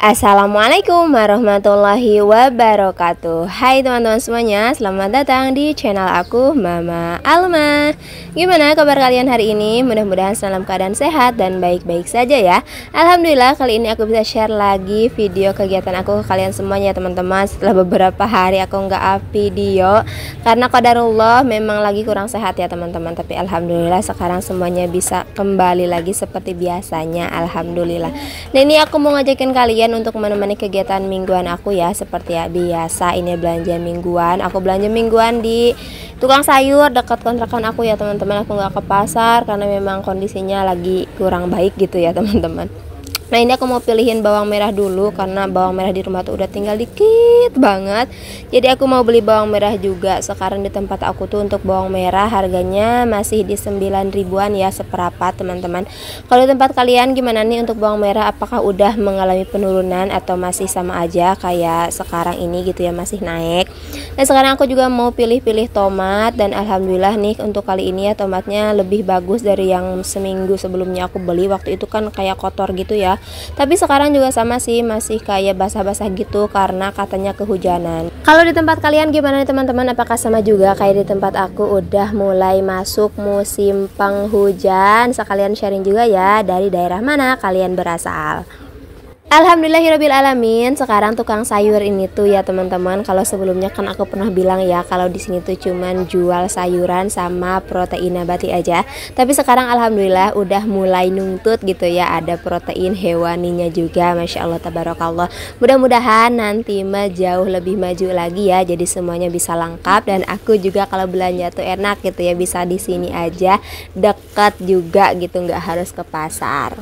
Assalamualaikum warahmatullahi wabarakatuh. Hai teman-teman semuanya, selamat datang di channel aku, Mama Alma. Gimana kabar kalian hari ini? Mudah-mudahan dalam keadaan sehat dan baik-baik saja ya. Alhamdulillah kali ini aku bisa share lagi video kegiatan aku ke kalian semuanya teman-teman. Setelah beberapa hari aku nggak up video karena qadarullah memang lagi kurang sehat ya teman-teman. Tapi alhamdulillah sekarang semuanya bisa kembali lagi seperti biasanya, alhamdulillah. Nah ini aku mau ngajakin kalian untuk menemani kegiatan mingguan aku ya. Seperti ya biasa, ini belanja mingguan. Aku belanja mingguan di tukang sayur dekat kontrakan aku ya teman-teman. Aku nggak ke pasar karena memang kondisinya lagi kurang baik gitu ya teman-teman. Nah ini aku mau pilihin bawang merah dulu karena bawang merah di rumah tuh udah tinggal dikit banget. Jadi aku mau beli bawang merah juga. Sekarang di tempat aku tuh untuk bawang merah harganya masih di 9 ribuan ya seperapat teman-teman. Kalau di tempat kalian gimana nih untuk bawang merah? Apakah udah mengalami penurunan atau masih sama aja kayak sekarang ini gitu ya, masih naik? Nah sekarang aku juga mau pilih-pilih tomat dan alhamdulillah nih untuk kali ini ya tomatnya lebih bagus dari yang seminggu sebelumnya aku beli. Waktu itu kan kayak kotor gitu ya. Tapi sekarang juga sama sih, masih kayak basah-basah gitu karena katanya kehujanan. Kalau di tempat kalian gimana nih teman-teman? Apakah sama juga kayak di tempat aku udah mulai masuk musim penghujan? Sekalian sharing juga ya dari daerah mana kalian berasal. Alhamdulillahirobbilalamin. Sekarang tukang sayur ini tuh ya teman-teman, kalau sebelumnya kan aku pernah bilang ya kalau di sini tuh cuman jual sayuran sama protein nabati aja. Tapi sekarang alhamdulillah udah mulai nuntut gitu ya, ada protein hewaninya juga. Masya Allah tabarakallah. Mudah-mudahan nanti mah jauh lebih maju lagi ya. Jadi semuanya bisa lengkap dan aku juga kalau belanja tuh enak gitu ya, bisa di sini aja, dekat juga gitu, nggak harus ke pasar.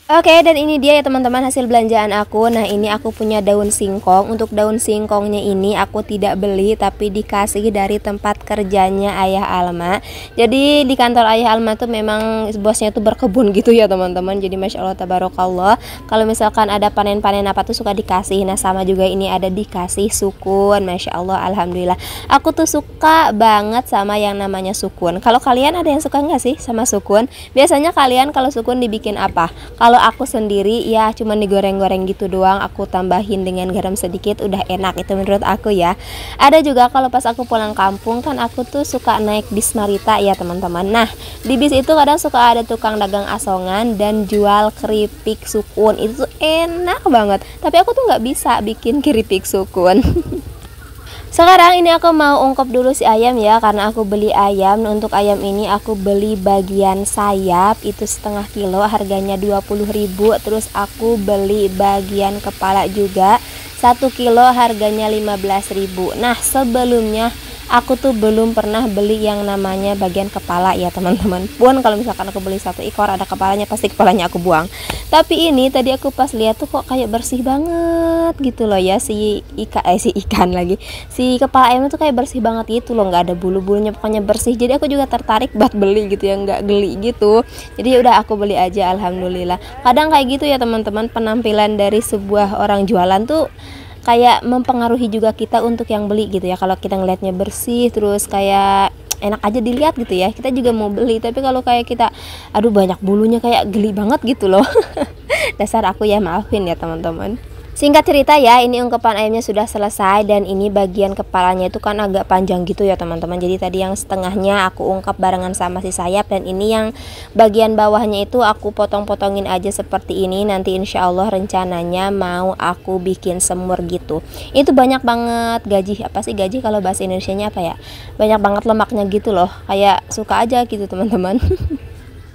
Oke, dan ini dia ya teman-teman hasil belanjaan aku. Nah ini aku punya daun singkong. Untuk daun singkongnya ini aku tidak beli tapi dikasih dari tempat kerjanya Ayah Alma. Jadi di kantor Ayah Alma tuh memang bosnya tuh berkebun gitu ya teman-teman. Jadi Masya Allah tabarakallah, kalau misalkan ada panen-panen apa tuh suka dikasih. Nah sama juga ini ada dikasih sukun. Masya Allah alhamdulillah. Aku tuh suka banget sama yang namanya sukun. Kalau kalian ada yang suka nggak sih sama sukun? Biasanya kalian kalau sukun dibikin apa? Kalau aku sendiri ya cuma digoreng-goreng gitu doang, aku tambahin dengan garam sedikit udah enak, itu menurut aku ya. Ada juga kalau pas aku pulang kampung kan aku tuh suka naik bis Marita ya teman-teman. Nah di bis itu kadang suka ada tukang dagang asongan dan jual keripik sukun, itu tuh enak banget. Tapi aku tuh nggak bisa bikin keripik sukun. Sekarang ini aku mau ungkep dulu si ayam ya, karena aku beli ayam. Untuk ayam ini aku beli bagian sayap itu setengah kilo, harganya 20.000. Terus aku beli bagian kepala juga 1 kilo, harganya 15.000. Nah sebelumnya aku tuh belum pernah beli yang namanya bagian kepala ya teman-teman. Pun kalau misalkan aku beli 1 ekor ada kepalanya, pasti kepalanya aku buang. Tapi ini tadi aku pas lihat tuh kok kayak bersih banget gitu loh ya, si ikan lagi, si kepala ayam tuh kayak bersih banget gitu loh, nggak ada bulu-bulunya, pokoknya bersih. Jadi aku juga tertarik buat beli gitu ya, nggak geli gitu. Jadi udah aku beli aja alhamdulillah. Kadang kayak gitu ya teman-teman, penampilan dari sebuah orang jualan tuh kayak mempengaruhi juga kita untuk yang beli gitu ya. Kalau kita ngelihatnya bersih terus kayak enak aja dilihat gitu ya, kita juga mau beli. Tapi kalau kayak kita aduh banyak bulunya, kayak geli banget gitu loh. Dasar aku ya, maafin ya teman-teman. Singkat cerita ya, ini ungkepan ayamnya sudah selesai dan ini bagian kepalanya itu kan agak panjang gitu ya teman-teman. Jadi tadi yang setengahnya aku ungkap barengan sama si sayap, dan ini yang bagian bawahnya itu aku potong-potongin aja seperti ini. Nanti insya Allah rencananya mau aku bikin semur gitu. Itu banyak banget gaji, apa sih gaji kalau bahasa Indonesianya apa ya? Banyak banget lemaknya gitu loh, kayak suka aja gitu teman-teman.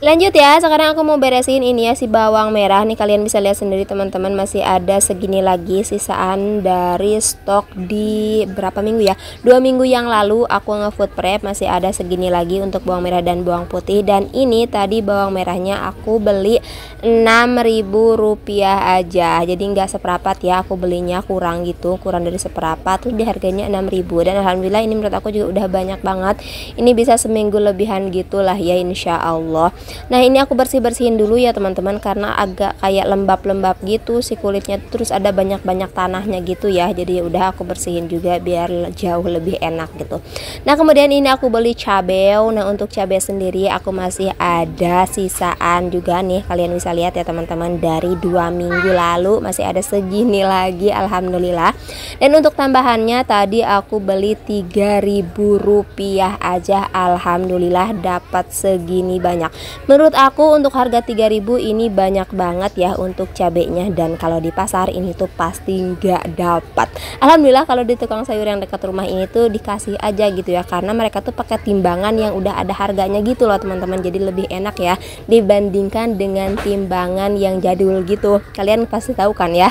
Lanjut ya, sekarang aku mau beresin ini ya si bawang merah nih. Kalian bisa lihat sendiri teman-teman, masih ada segini lagi sisaan dari stok di berapa minggu ya, 2 minggu yang lalu aku nge-food prep. Masih ada segini lagi untuk bawang merah dan bawang putih. Dan ini tadi bawang merahnya aku beli 6.000 rupiah aja, jadi nggak seperapat ya, aku belinya kurang gitu, kurang dari seperapat tuh di harganya 6.000. Dan alhamdulillah ini menurut aku juga udah banyak banget, ini bisa seminggu lebihan gitulah ya insya Allah. Nah ini aku bersih-bersihin dulu ya teman-teman, karena agak kayak lembab-lembab gitu si kulitnya, terus ada banyak-banyak tanahnya gitu ya. Jadi ya udah aku bersihin juga biar jauh lebih enak gitu. Nah kemudian ini aku beli cabai. Nah untuk cabai sendiri aku masih ada sisaan juga nih, kalian bisa lihat ya teman-teman, dari 2 minggu lalu masih ada segini lagi, alhamdulillah. Dan untuk tambahannya tadi aku beli Rp3.000 aja, alhamdulillah dapat segini banyak. Menurut aku untuk harga 3.000 ini banyak banget ya untuk cabenya, dan kalau di pasar ini tuh pasti nggak dapat. Alhamdulillah kalau di tukang sayur yang dekat rumah ini tuh dikasih aja gitu ya, karena mereka tuh pakai timbangan yang udah ada harganya gitu loh teman-teman. Jadi lebih enak ya dibandingkan dengan timbangan yang jadul gitu. Kalian pasti tahu kan ya.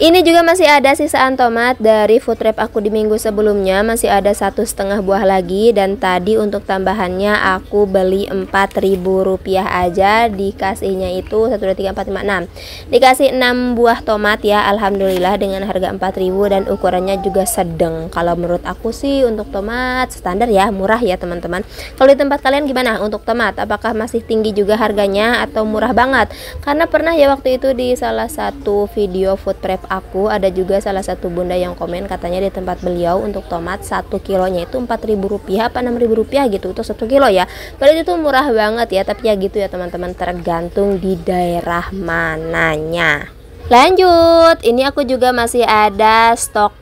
Ini juga masih ada sisaan tomat dari food wrap aku di minggu sebelumnya, masih ada 1,5 buah lagi. Dan tadi untuk tambahannya aku beli Rp4.000 aja, dikasihnya itu 1, 2, 3, 4, 5, 6, dikasih 6 buah tomat ya, alhamdulillah dengan harga 4.000 dan ukurannya juga sedang. Kalau menurut aku sih untuk tomat standar ya, murah ya teman-teman. Kalau di tempat kalian gimana untuk tomat? Apakah masih tinggi juga harganya atau murah banget? Karena pernah ya waktu itu di salah satu video food prep aku ada juga salah satu bunda yang komen, katanya di tempat beliau untuk tomat 1 kilonya itu Rp4.000 apa Rp6.000 gitu untuk 1 kilo ya. Padahal itu murah banget ya, tapi ya gitu ya teman-teman, tergantung di daerah mananya. Lanjut, ini aku juga masih ada stok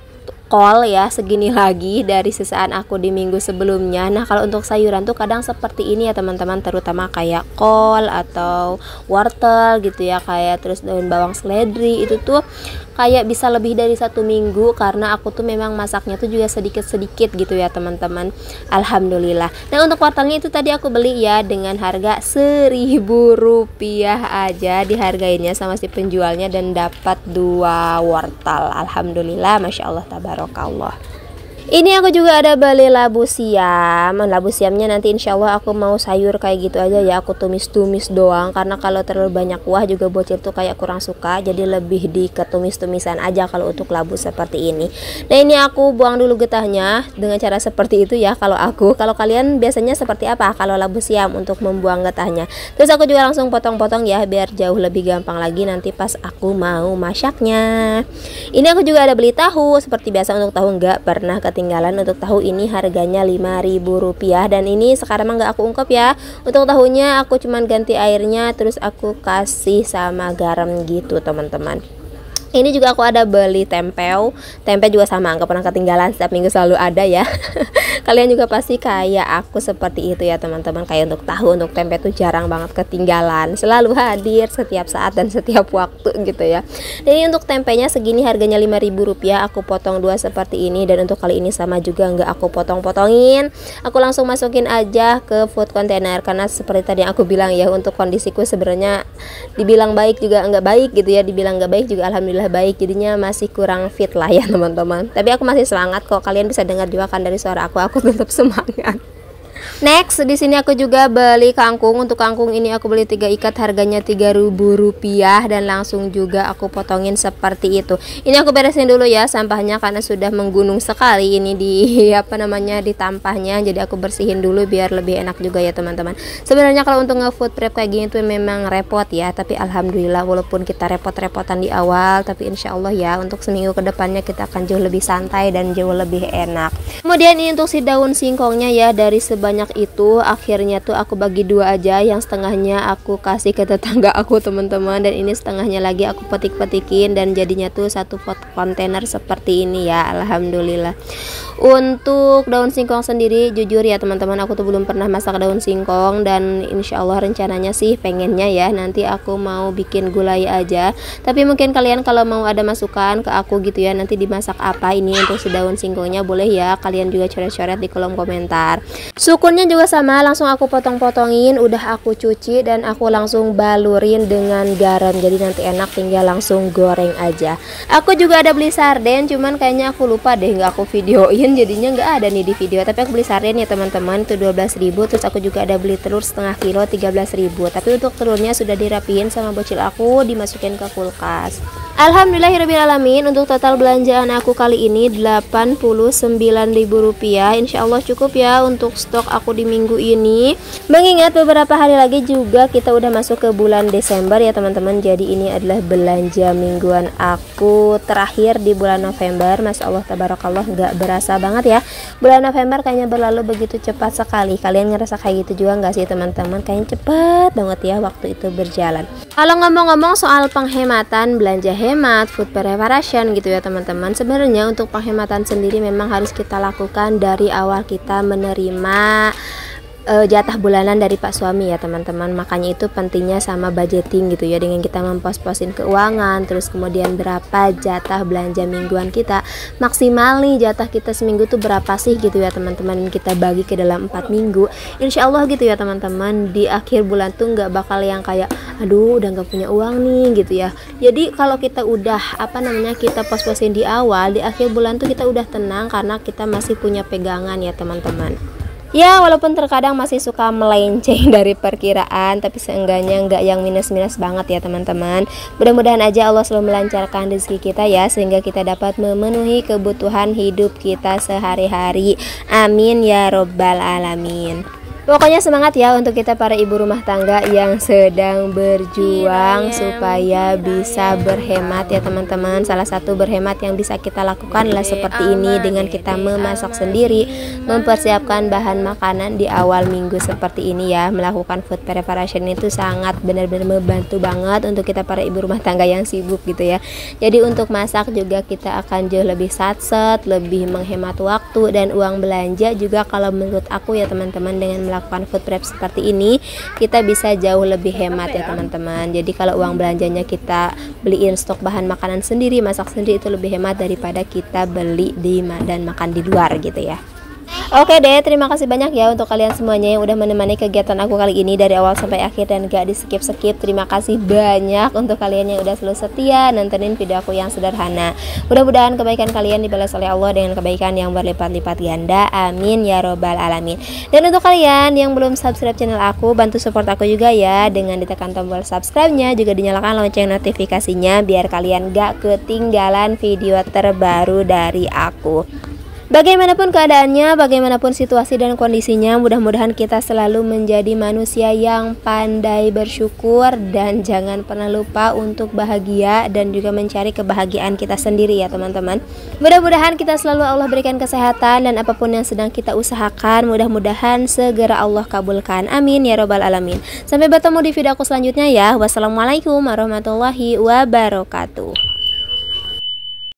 kol ya, segini lagi dari sisaan aku di minggu sebelumnya. Nah kalau untuk sayuran tuh kadang seperti ini ya teman-teman, terutama kayak kol atau wortel gitu ya, kayak terus daun bawang seledri, itu tuh kayak bisa lebih dari 1 minggu, karena aku tuh memang masaknya tuh juga sedikit-sedikit gitu ya teman-teman, alhamdulillah. Nah untuk wortelnya itu tadi aku beli ya dengan harga Rp1.000 aja, dihargainya sama si penjualnya, dan dapat 2 wortel, alhamdulillah, masya Allah, tabarakallah. Ini aku juga ada beli labu siam. Labu siamnya nanti insya Allah aku mau sayur kayak gitu aja ya, aku tumis-tumis doang, karena kalau terlalu banyak kuah juga bocil tuh kayak kurang suka, jadi lebih di ketumis-tumisan aja kalau untuk labu seperti ini. Nah ini aku buang dulu getahnya dengan cara seperti itu ya kalau aku. Kalau kalian biasanya seperti apa kalau labu siam untuk membuang getahnya? Terus aku juga langsung potong-potong ya biar jauh lebih gampang lagi nanti pas aku mau masaknya. Ini aku juga ada beli tahu, seperti biasa untuk tahu nggak pernah ketinggalan. Untuk tahu ini harganya Rp5.000, dan ini sekarang mah nggak aku ungkap ya. Untuk tahunya aku cuman ganti airnya, terus aku kasih sama garam gitu teman-teman. Ini juga aku ada beli tempe juga sama, nggak pernah ketinggalan, setiap minggu selalu ada ya. Kalian juga pasti kayak aku seperti itu ya teman-teman, kayak untuk tahu, untuk tempe tuh jarang banget ketinggalan, selalu hadir setiap saat dan setiap waktu gitu ya. Dan ini untuk tempenya segini harganya Rp5.000, aku potong 2 seperti ini, dan untuk kali ini sama juga nggak aku potong-potongin, aku langsung masukin aja ke food container, karena seperti tadi aku bilang ya, untuk kondisiku sebenarnya dibilang baik juga nggak baik gitu ya, dibilang nggak baik juga alhamdulillah baik, jadinya masih kurang fit lah ya teman-teman. Tapi aku masih semangat kok, kalian bisa dengar juga kan dari suara aku tetap semangat. Next, di sini aku juga beli kangkung. Untuk kangkung ini aku beli 3 ikat, harganya Rp3.000, dan langsung juga aku potongin seperti itu. Ini aku beresin dulu ya sampahnya, karena sudah menggunung sekali ini di di tampahnya. Jadi aku bersihin dulu biar lebih enak juga ya teman-teman. Sebenarnya kalau untuk nge-food prep kayak gini tuh memang repot ya, tapi alhamdulillah walaupun kita repot-repotan di awal, tapi insya Allah ya untuk seminggu kedepannya kita akan jauh lebih santai dan jauh lebih enak. Kemudian ini untuk si daun singkongnya ya, dari sebanyak itu akhirnya tuh aku bagi 2 aja, yang setengahnya aku kasih ke tetangga aku teman-teman, dan ini setengahnya lagi aku petik-petikin, dan jadinya tuh 1 pot kontainer seperti ini ya, alhamdulillah. Untuk daun singkong sendiri jujur ya teman-teman, aku tuh belum pernah masak daun singkong, dan insya Allah rencananya sih pengennya ya nanti aku mau bikin gulai aja. Tapi mungkin kalian kalau mau ada masukan ke aku gitu ya, nanti dimasak apa ini untuk si daun singkongnya, boleh ya kalian juga coret-coret di kolom komentar. Sukunnya juga sama, langsung aku potong-potongin, udah aku cuci dan aku langsung balurin dengan garam, jadi nanti enak tinggal langsung goreng aja. Aku juga ada beli sarden, cuman kayaknya aku lupa deh nggak aku videoin, jadinya nggak ada nih di video. Tapi aku beli sarden ya teman-teman, itu 12.000. Terus aku juga ada beli telur setengah kilo 13.000. Tapi untuk telurnya sudah dirapiin sama bocil aku, dimasukin ke kulkas. Alhamdulillahirrabbilalamin, untuk total belanjaan aku kali ini Rp89.000. Insya Allah cukup ya untuk stok aku di minggu ini. Mengingat beberapa hari lagi juga kita udah masuk ke bulan Desember ya teman-teman. Jadi ini adalah belanja mingguan aku terakhir di bulan November. Masya Allah tabarakallah, nggak berasa banget ya. Bulan November kayaknya berlalu begitu cepat sekali. Kalian ngerasa kayak gitu juga nggak sih teman-teman? Kayaknya cepat banget ya waktu itu berjalan. Kalau ngomong-ngomong soal penghematan, belanja hemat, food preparation gitu ya teman-teman. Sebenarnya untuk penghematan sendiri memang harus kita lakukan dari awal kita menerima jatah bulanan dari Pak suami ya teman-teman. Makanya itu pentingnya sama budgeting gitu ya, dengan kita mempos-posin keuangan, terus kemudian berapa jatah belanja mingguan kita, maksimal nih jatah kita seminggu tuh berapa sih gitu ya teman-teman, kita bagi ke dalam 4 minggu. Insya Allah gitu ya teman-teman, di akhir bulan tuh nggak bakal yang kayak aduh udah nggak punya uang nih gitu ya. Jadi kalau kita udah kita pos-posin di awal, di akhir bulan tuh kita udah tenang karena kita masih punya pegangan ya teman-teman. Ya walaupun terkadang masih suka melenceng dari perkiraan, tapi seenggaknya nggak yang minus-minus banget ya teman-teman. Mudah-mudahan aja Allah selalu melancarkan rezeki kita ya, sehingga kita dapat memenuhi kebutuhan hidup kita sehari-hari. Amin ya robbal alamin. Pokoknya semangat ya untuk kita para ibu rumah tangga yang sedang berjuang supaya bisa berhemat ya teman-teman. Salah satu berhemat yang bisa kita lakukan adalah seperti ini, dengan kita memasak sendiri, mempersiapkan bahan makanan di awal minggu seperti ini ya. Melakukan food preparation itu sangat benar-benar membantu banget untuk kita para ibu rumah tangga yang sibuk gitu ya. Jadi untuk masak juga kita akan jauh lebih satset, lebih menghemat waktu dan uang belanja juga. Kalau menurut aku ya teman-teman, dengan melakukan food prep seperti ini kita bisa jauh lebih hemat ya teman-teman. Jadi kalau uang belanjanya kita beliin stok bahan makanan sendiri, masak sendiri, itu lebih hemat daripada kita beli dan makan di luar gitu ya. Oke deh, terima kasih banyak ya untuk kalian semuanya yang udah menemani kegiatan aku kali ini dari awal sampai akhir dan gak di skip-skip. Terima kasih banyak untuk kalian yang udah selalu setia nontonin video aku yang sederhana. Mudah-mudahan kebaikan kalian dibalas oleh Allah dengan kebaikan yang berlipat-lipat ganda. Amin ya robbal alamin. Dan untuk kalian yang belum subscribe channel aku, bantu support aku juga ya dengan ditekan tombol subscribe-nya, juga dinyalakan lonceng notifikasinya biar kalian gak ketinggalan video terbaru dari aku. Bagaimanapun keadaannya, bagaimanapun situasi dan kondisinya, mudah-mudahan kita selalu menjadi manusia yang pandai bersyukur dan jangan pernah lupa untuk bahagia dan juga mencari kebahagiaan kita sendiri ya teman-teman. Mudah-mudahan kita selalu Allah berikan kesehatan dan apapun yang sedang kita usahakan, mudah-mudahan segera Allah kabulkan. Amin ya robbal alamin. Sampai bertemu di video aku selanjutnya ya. Wassalamualaikum warahmatullahi wabarakatuh.